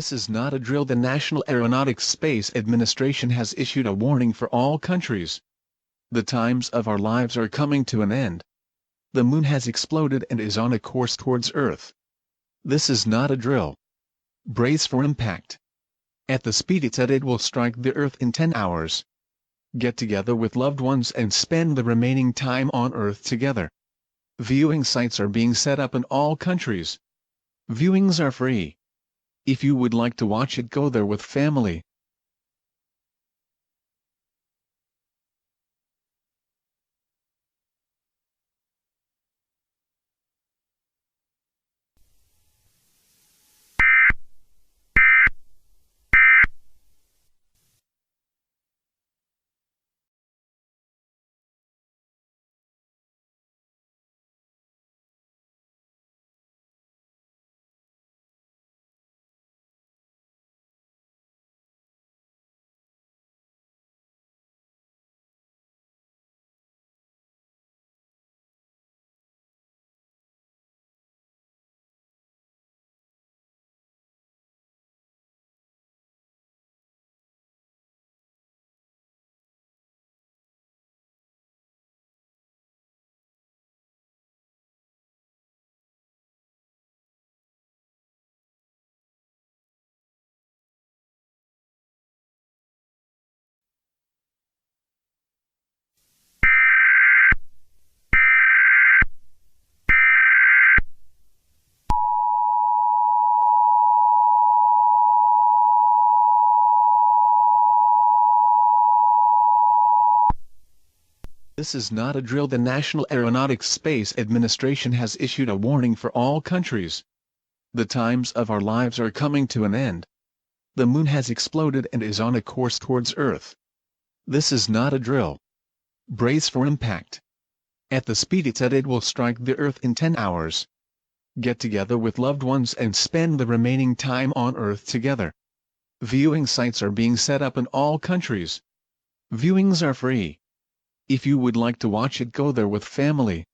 This is not a drill. The National Aeronautics Space Administration has issued a warning for all countries. The times of our lives are coming to an end. The moon has exploded and is on a course towards Earth. This is not a drill. Brace for impact. At the speed it's at, it will strike the Earth in 10 hours. Get together with loved ones and spend the remaining time on Earth together. Viewing sites are being set up in all countries. Viewings are free. If you would like to watch it, go there with family. This is not a drill. The National Aeronautics Space Administration has issued a warning for all countries. The times of our lives are coming to an end. The moon has exploded and is on a course towards Earth. This is not a drill. Brace for impact. At the speed it's at, it will strike the Earth in 10 hours. Get together with loved ones and spend the remaining time on Earth together. Viewing sites are being set up in all countries. Viewings are free. If you would like to watch it, go there with family.